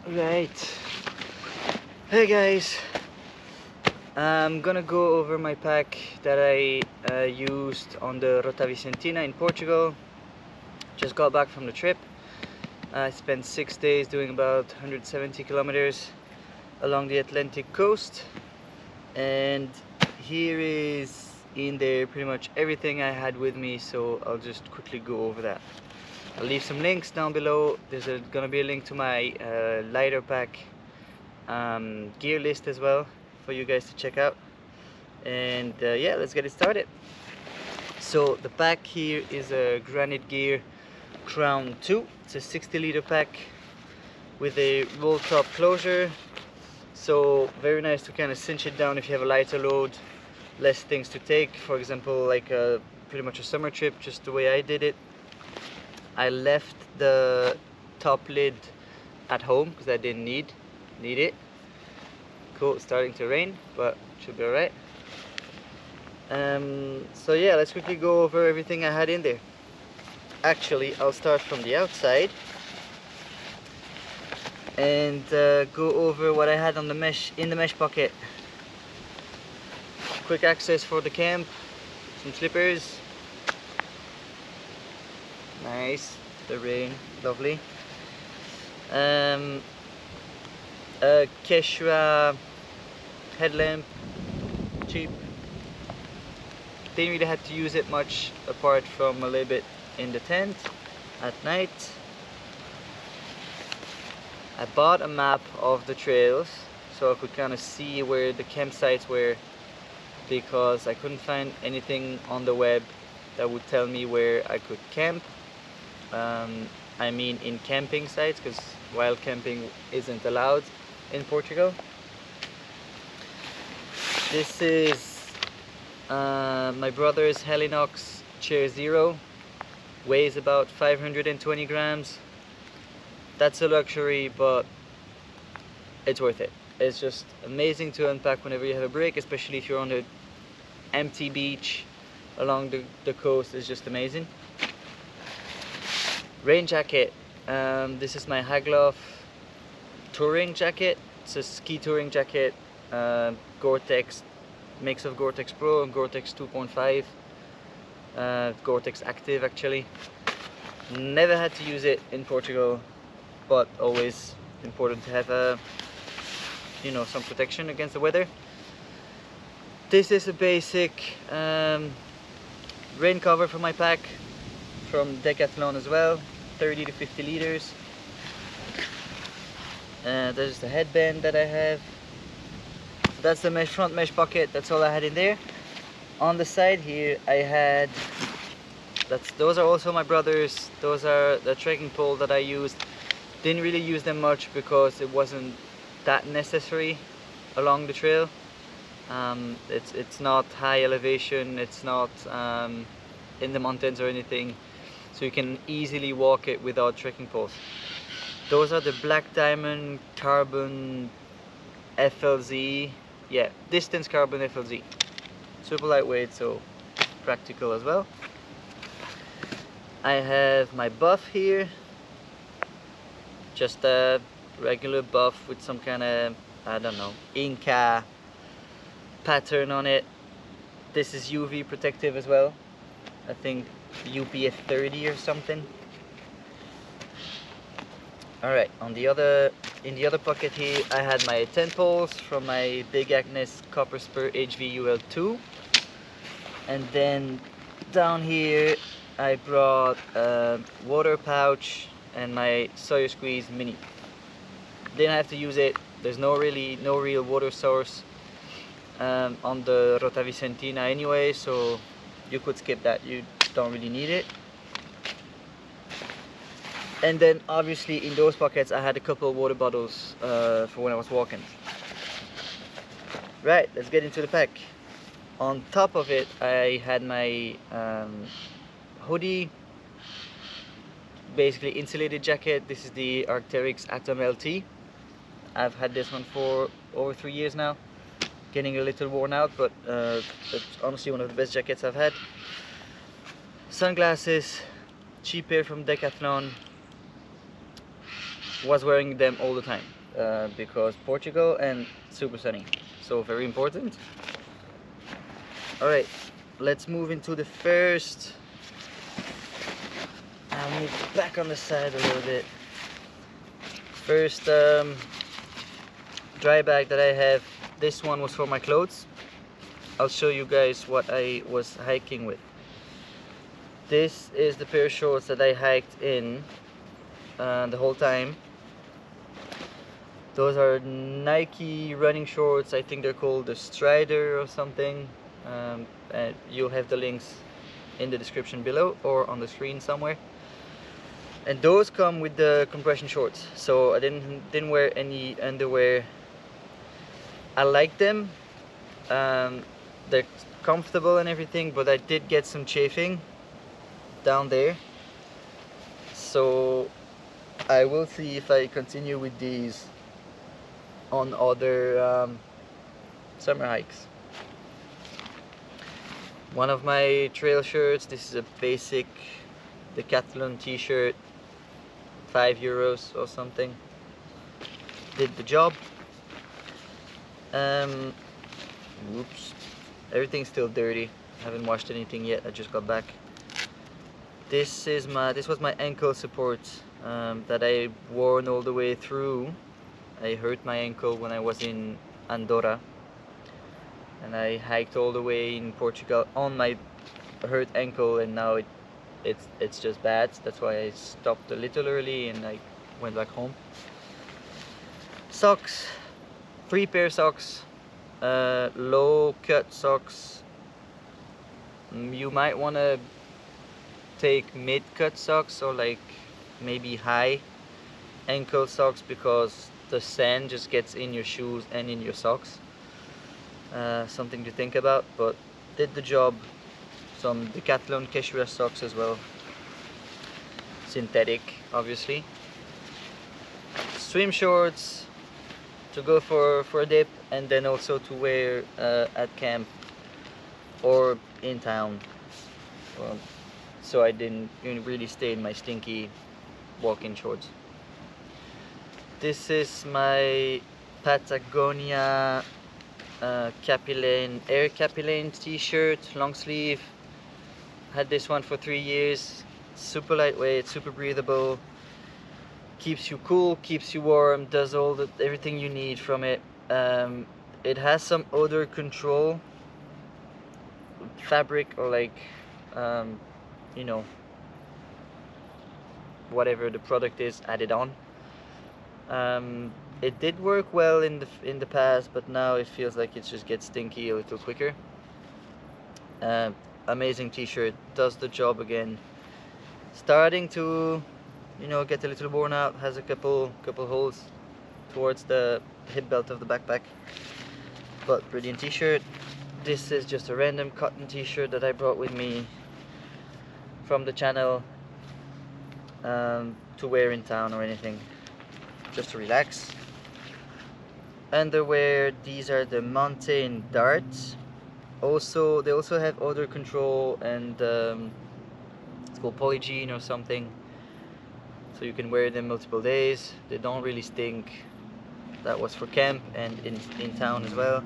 Right. Hey guys, I'm gonna go over my pack that I used on the Rota Vicentina in Portugal. Just got back from the trip. I spent 6 days doing about 170 kilometers along the Atlantic coast, and here is in there pretty much everything I had with me, so I'll just quickly go over that. I'll leave some links down below. There's gonna be a link to my lighter pack gear list as well for you guys to check out. And yeah, let's get it started. So the pack here is a Granite Gear Crown 2. It's a 60-liter pack with a roll top closure, so very nice to kind of cinch it down if you have a lighter load, less things to take. For example, like pretty much a summer trip, just the way I did it. I left the top lid at home because I didn't need it. Cool, it's starting to rain, but should be alright. So yeah, let's quickly go over everything I had in there. Actually, I'll start from the outside and go over what I had on the mesh, in the mesh pocket. Quick access for the camp, some slippers. Nice, the rain, lovely. A Quechua headlamp, cheap. Didn't really have to use it much apart from a little bit in the tent at night. I bought a map of the trails so I could kind of see where the campsites were, because I couldn't find anything on the web that would tell me where I could camp. I mean in camping sites, because wild camping isn't allowed in Portugal. This is my brother's Helinox Chair Zero. Weighs about 520 grams. That's a luxury, but it's worth it. It's just amazing to unpack whenever you have a break, especially if you're on an empty beach along the coast. It's just amazing. Rain jacket. This is my Hagloff touring jacket. It's a ski touring jacket. Gore-Tex, mix of Gore-Tex Pro and Gore-Tex 2.5. Gore-Tex Active actually. Never had to use it in Portugal, but always important to have some protection against the weather. This is a basic rain cover for my pack from Decathlon as well, 30 to 50 liters. There's the headband that I have. That's the front mesh pocket. That's all I had in there. On the side here I had, those are also my brother's. Those are the trekking pole that I used. Didn't really use them much because it wasn't that necessary along the trail. It's not high elevation, it's not in the mountains or anything, so you can easily walk it without trekking poles. Those are the Black Diamond Carbon FLZ, yeah, Distance Carbon FLZ. Super lightweight, so practical as well. I have my buff here, just a regular buff with some kind of, I don't know, Inca pattern on it. This is UV protective as well. I think UPF 30 or something. Alright, in the other pocket here I had my tent poles from my Big Agnes Copper Spur HVUL2. And then down here I brought a water pouch and my Sawyer Squeeze Mini. Didn't have to use it. There's no real water source on the Rota Vicentina anyway, so you could skip that. You don't really need it. And then obviously in those pockets I had a couple of water bottles for when I was walking. Right, let's get into the pack. On top of it I had my hoodie, basically insulated jacket. This is the Arc'teryx Atom LT. I've had this one for over 3 years now. Getting a little worn out, but it's honestly one of the best jackets I've had. Sunglasses, cheap pair from Decathlon. was wearing them all the time because Portugal and super sunny, so very important. Alright, let's move into the first. I'll move back on the side a little bit. First dry bag that I have. This one was for my clothes. I'll show you guys what I was hiking with. This is the pair of shorts that I hiked in the whole time. Those are Nike running shorts. I think they're called the Strider or something. And you'll have the links in the description below or on the screen somewhere. And those come with the compression shorts, so I didn't wear any underwear. I like them. They're comfortable and everything, but I did get some chafing down there, so I will see if I continue with these on other summer hikes. One of my trail shirts, this is a basic Decathlon t-shirt, €5 or something. Did the job. Oops, everything's still dirty. I haven't washed anything yet. I just got back. This was my ankle support that I worn all the way through. I hurt my ankle when I was in Andorra, and I hiked all the way in Portugal on my hurt ankle, and now it's just bad. That's why I stopped a little early and I went back home. Socks, 3 pair socks, low cut socks. You might want to take mid cut socks or like maybe high ankle socks, because the sand just gets in your shoes and in your socks. Something to think about, but did the job. Some Decathlon cashmere socks as well, synthetic obviously. Swim shorts to go for a dip, and then also to wear at camp or in town, so I didn't really stay in my stinky walking shorts. This is my Patagonia Air Capilane t-shirt, long sleeve. Had this one for 3 years. Super lightweight, super breathable, keeps you cool, keeps you warm, does everything you need from it. It has some odor control fabric, or like you know, whatever the product is added on. It did work well in the past, but now it feels like it just gets stinky a little quicker. Amazing t-shirt, does the job again. Starting to, you know, get a little worn out. Has a couple holes towards the hip belt of the backpack, but brilliant t-shirt. This is just a random cotton t-shirt that I brought with me from the channel to wear in town or anything, just to relax. Underwear, these are the Mountain Darts. They also have odor control, and it's called Polygiene or something, so you can wear them multiple days. They don't really stink. That was for camp and in town as well.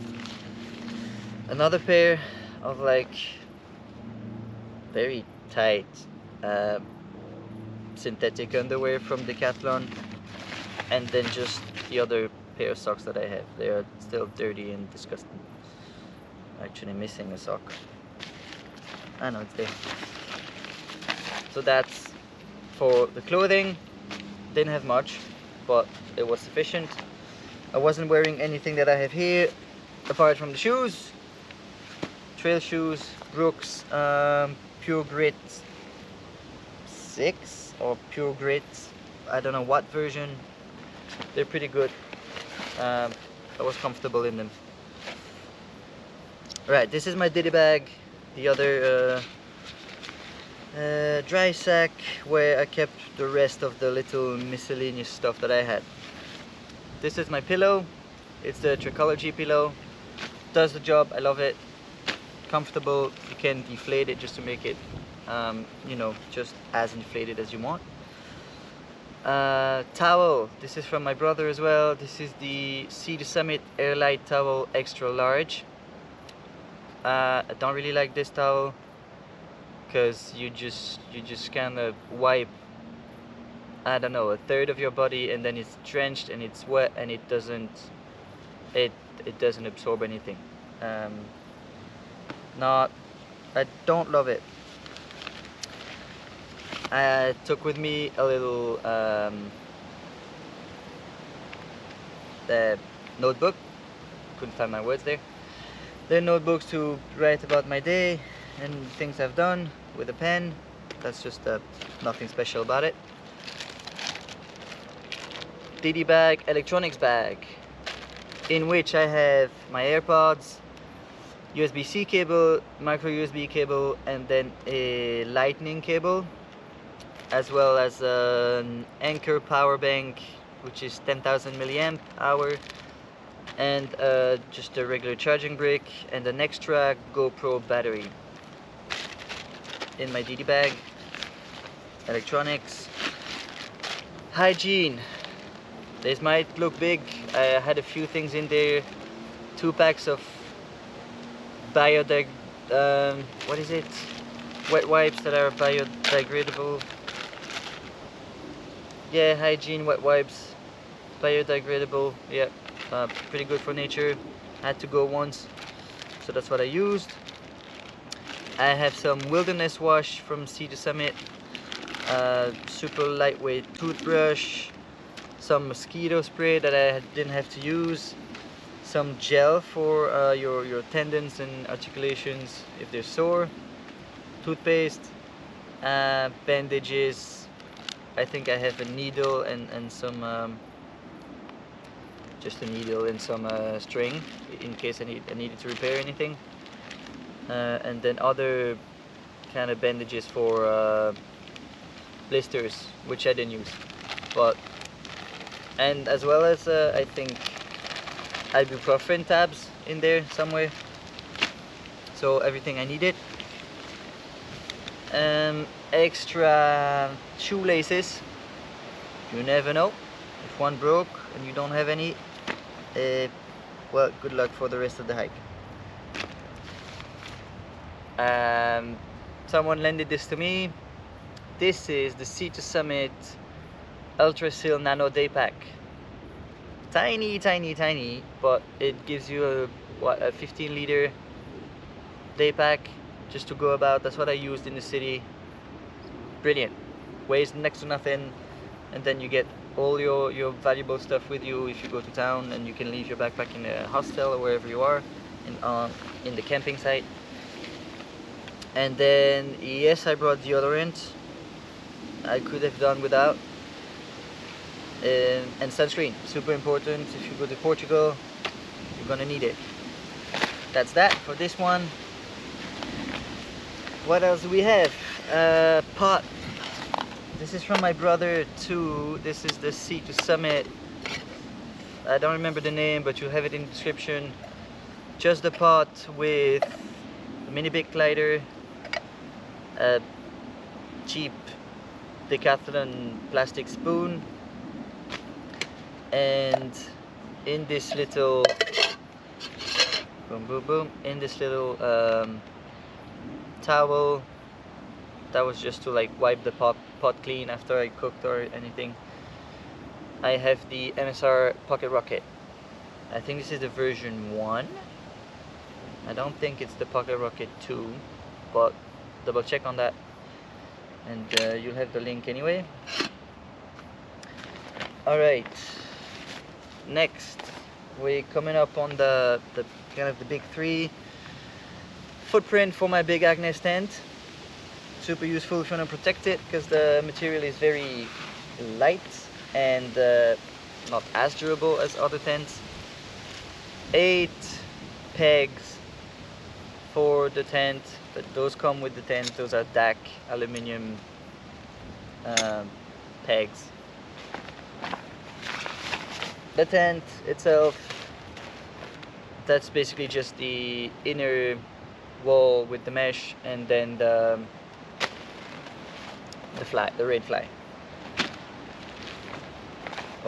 Another pair of like very tight synthetic underwear from Decathlon, and then just the other pair of socks that I have. They are still dirty and disgusting. Actually missing a sock. I know it's there. So that's for the clothing. Didn't have much, but it was sufficient. I wasn't wearing anything that I have here apart from the shoes. Trail shoes, Brooks, Pure Grit 6 or Pure Grit, I don't know what version. They're pretty good. I was comfortable in them. Right, this is my ditty bag, the other dry sack where I kept the rest of the little miscellaneous stuff that I had. This is my pillow. It's the Trichology pillow. Does the job, I love it. Comfortable. You can deflate it just to make it, you know, just as inflated as you want. Towel. This is from my brother as well. This is the Sea to Summit Airlight Towel Extra Large. I don't really like this towel because you just kind of wipe, I don't know, a third of your body, and then it's drenched and it's wet and it doesn't absorb anything. Not, I don't love it. I took with me a little notebook. Couldn't find my words there. They're notebooks to write about my day and things I've done with a pen. That's just nothing special about it. DD bag, electronics bag, in which I have my AirPods, USB-C cable, micro USB cable, and then a lightning cable, as well as an Anker power bank, which is 10,000 milliamp hour, and just a regular charging brick, and an extra GoPro battery in my DD bag. Electronics. Hygiene. This might look big. I had a few things in there. 2 packs of what is it? Wet wipes that are biodegradable. Yeah, hygiene wet wipes, biodegradable. Yeah, pretty good for nature. I had to go once, so that's what I used. I have some wilderness wash from Sea to Summit, super lightweight toothbrush, some mosquito spray that I didn't have to use, some gel for your tendons and articulations if they're sore, toothpaste, bandages. I think I have a needle and some just a needle and some string in case I needed to repair anything, and then other kind of bandages for blisters, which I didn't use, and as well as I think ibuprofen tabs in there somewhere. So everything I needed. Extra shoelaces. You never know, if one broke and you don't have any, well, good luck for the rest of the hike. Someone lended this to me. This is the Sea to Summit Ultra Seal Nano Day Pack. Tiny, tiny, tiny, but it gives you a 15 liter day pack just to go about. That's what I used in the city. Brilliant. Weighs next to nothing, and then you get all your valuable stuff with you if you go to town, and you can leave your backpack in a hostel or wherever you are in the camping site. And then yes, I brought deodorant. I could have done without. And sunscreen, super important. If you go to Portugal, you're gonna need it. That's that for this one. What else do we have? Pot. This is from my brother too. This is the Sea to Summit. I don't remember the name, but you'll have it in the description. Just the pot with a mini big glider, a cheap Decathlon plastic spoon, and in this little boom boom boom, in this little towel that was just to like wipe the pot clean after I cooked or anything. I have the MSR Pocket Rocket. I think this is the version 1. I don't think it's the Pocket Rocket 2, but double check on that, and you'll have the link anyway. Alright, next we're coming up on the kind of the big 3. Footprint for my big Agnes tent. Super useful if you want to protect it, because the material is very light and not as durable as other tents. 8 pegs for the tent, but those come with the tent. Those are DAC aluminium pegs. The tent itself, that's basically just the inner wall with the mesh, and then the rain fly.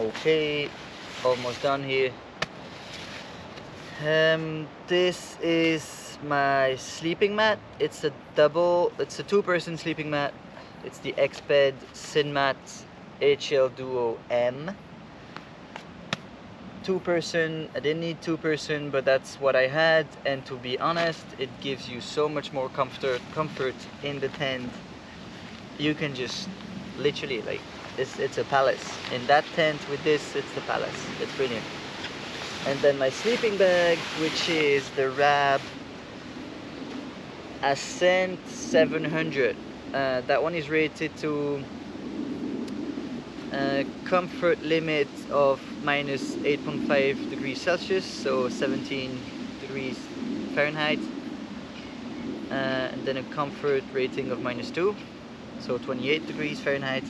Okay, almost done here. This is my sleeping mat. It's a two-person sleeping mat. It's the X-Bed Sinmat HL Duo M. Two-person. I didn't need two-person, but that's what I had, and to be honest, it gives you so much more comfort in the tent. You can just literally, like, it's a palace. In that tent with this, it's the palace. It's brilliant. And then my sleeping bag, which is the Rab Ascent 700. That one is rated to comfort limit of minus 8.5 degrees Celsius, so 17 degrees Fahrenheit. And then a comfort rating of minus 2, so 28 degrees Fahrenheit.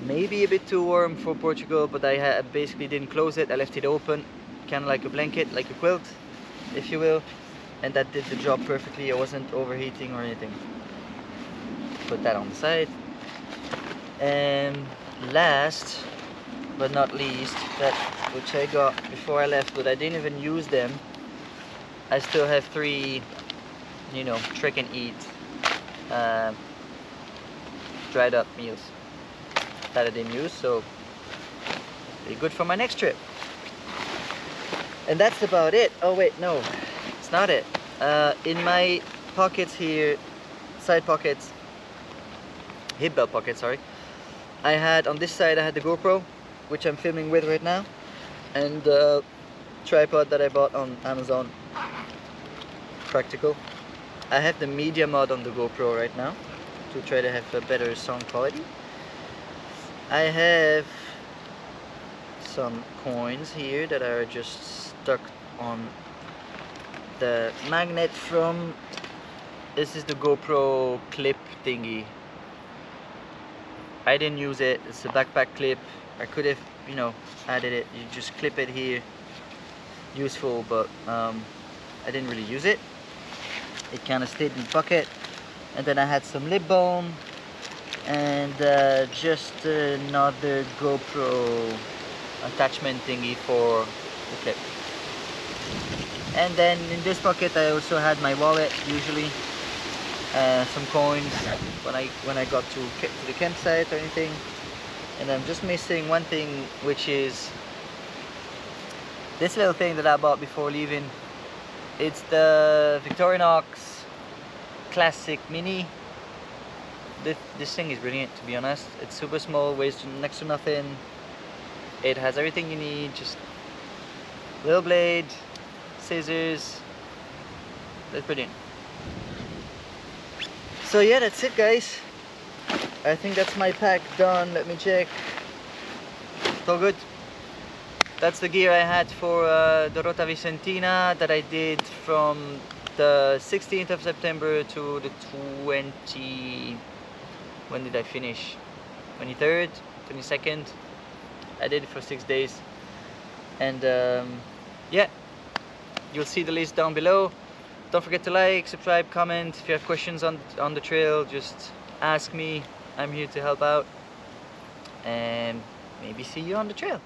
Maybe a bit too warm for Portugal, but I basically didn't close it. I left it open, kind of like a blanket, like a quilt, if you will. And that did the job perfectly. I wasn't overheating or anything. Put that on the side. And last but not least, which I got before I left, but I didn't even use them. I still have 3, you know, trick and eat dried up meals that I didn't use, so be good for my next trip. And that's about it. Oh wait, no, it's not it. In my pockets here, side pockets, hip belt pocket, sorry, I had on this side I had the GoPro, which I'm filming with right now, and the tripod that I bought on Amazon, practical. I have the media mod on the GoPro right now to try to have a better sound quality. I have some coins here that are just stuck on the magnet from, this is the GoPro clip thingy. I didn't use it. It's a backpack clip. I could have, you know, added it. You just clip it here. Useful, but I didn't really use it. It kind of stayed in the pocket. And then I had some lip balm and just another GoPro attachment thingy for the clip. And then in this pocket I also had my wallet, usually, some coins when I got to the campsite or anything. And I'm just missing one thing, which is this little thing that I bought before leaving. It's the Victorinox Classic Mini. This thing is brilliant, to be honest. It's super small, weighs next to nothing. It has everything you need, just little blade, scissors. That's brilliant. So yeah, that's it, guys. I think that's my pack done. Let me check. It's all good. That's the gear I had for the Rota Vicentina that I did from the 16th of September to the 20... when did I finish? 23rd, 22nd. I did it for 6 days. And yeah, you'll see the list down below. Don't forget to like, subscribe, comment. If you have questions on the trail, just ask me. I'm here to help out. And maybe see you on the trail.